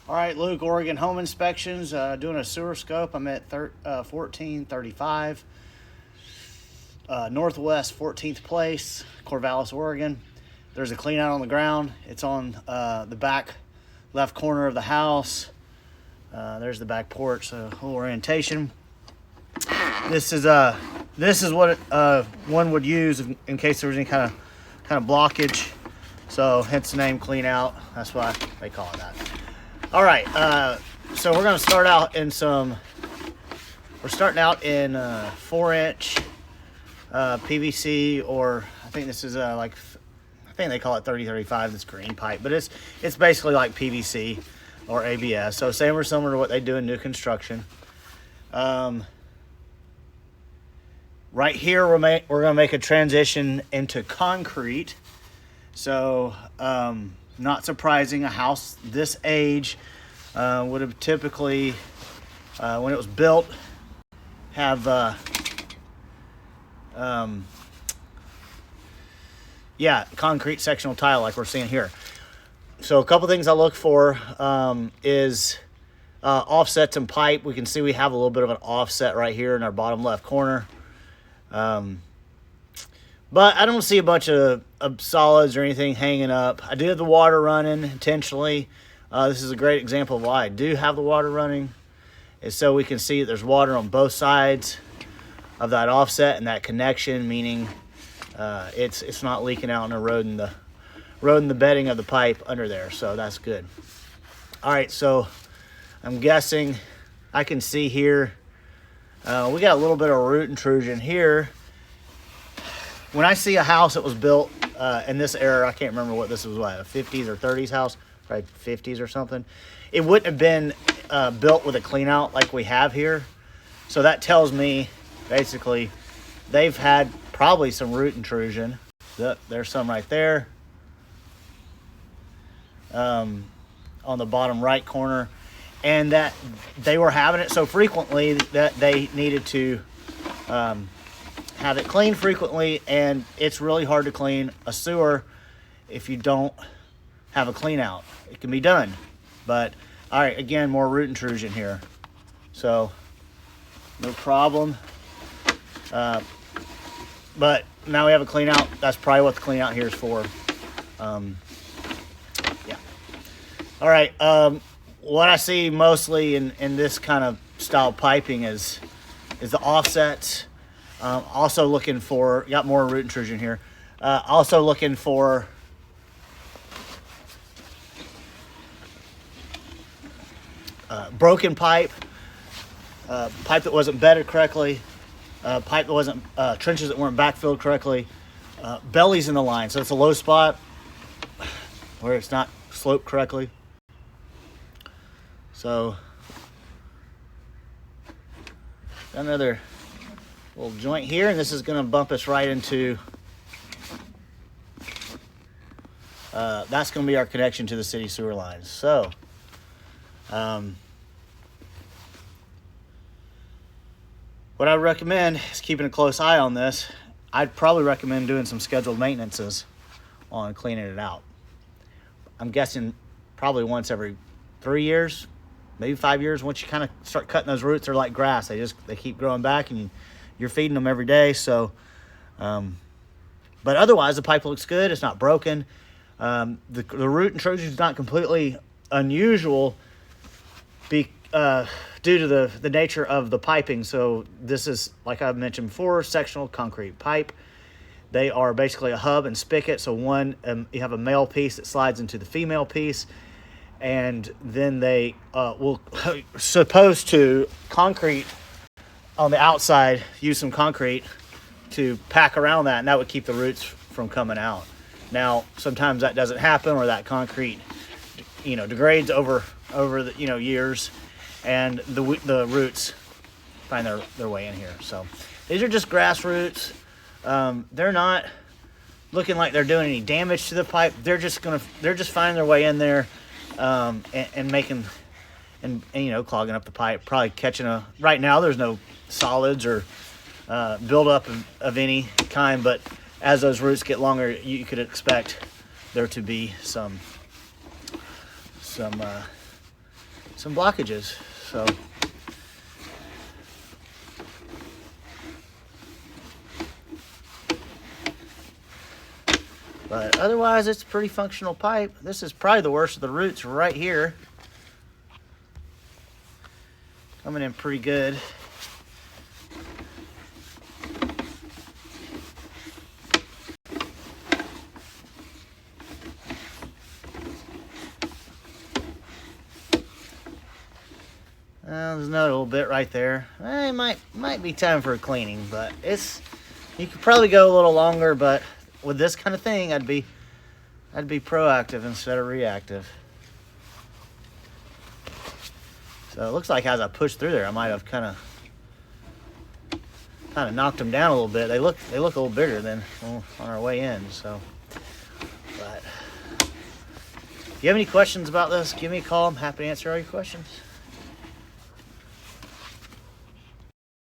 All right, Luke, Oregon Home Inspections, doing a sewer scope. I'm at 1435 Northwest 14th Place, Corvallis, Oregon. There's a clean out on the ground. It's on the back left corner of the house. There's the back porch, so a little orientation. This is what one would use in case there was any kind of blockage. So hence the name clean out. That's why they call it that. All right, so we're gonna start out in we're starting out in 4-inch PVC, or I think this is I think they call it 3035, this green pipe, but it's basically like PVC or ABS. So same or similar to what they do in new construction. Right here, we're gonna make a transition into concrete. So, not surprising, a house this age would have typically, when it was built, have concrete sectional tile like we're seeing here. So a couple things I look for is offsets in pipe. We can see we have a little bit of an offset right here in our bottom left corner. But I don't see a bunch of solids or anything hanging up. I do have the water running intentionally. This is a great example of why I do have the water running, is so we can see that there's water on both sides of that offset and that connection, meaning it's not leaking out and eroding the bedding of the pipe under there. So that's good. All right, so I'm guessing I can see here we got a little bit of root intrusion here. When I see a house that was built in this era, I can't remember what this was, a 50s or 30s house, right? 50s or something. It wouldn't have been built with a clean out like we have here. So that tells me basically they've had probably some root intrusion. There's some right there on the bottom right corner, and that they were having it so frequently that they needed to have it cleaned frequently, and it's really hard to clean a sewer if you don't have a clean out. It can be done, but all right, again, more root intrusion here, so no problem. But now we have a clean out. That's probably what the clean out here is for. Yeah. All right. What I see mostly in this kind of style piping is the offsets. Also looking for, got more root intrusion here. Also looking for broken pipe, pipe that wasn't bedded correctly, pipe that wasn't, trenches that weren't backfilled correctly, bellies in the line. So it's a low spot where it's not sloped correctly. So another little joint here, and this is going to bump us right into that's going to be our connection to the city sewer lines. So what I recommend is keeping a close eye on this. I'd probably recommend doing some scheduled maintenances on cleaning it out. I'm guessing probably once every 3 years, maybe 5 years. Once you kind of start cutting those roots, they're like grass. They keep growing back, and you're feeding them every day. So, but otherwise the pipe looks good. It's not broken. The root intrusion is not completely unusual due to the nature of the piping. So this is, like I've mentioned before, sectional concrete pipe. They are basically a hub and spigot. So one, you have a male piece that slides into the female piece, and then they will supposed to concrete on the outside, use some concrete to pack around that, and that would keep the roots from coming out. Now, sometimes that doesn't happen, or that concrete, degrades over the years, and the roots find their way in here. So these are just grass roots. They're not looking like they're doing any damage to the pipe. They're just finding their way in there, and making and clogging up the pipe, probably catching right now there's no solids or buildup of any kind, but as those roots get longer, you could expect there to be some some blockages. So but otherwise, it's a pretty functional pipe. This is probably the worst of the roots right here. Coming in pretty good. There's another little bit right there. It might be time for a cleaning, but you could probably go a little longer, but with this kind of thing, I'd be proactive instead of reactive. So it looks like as I pushed through there, I might have kind of knocked them down a little bit. They look a little bigger than on our way in. So, but if you have any questions about this, give me a call. I'm happy to answer all your questions.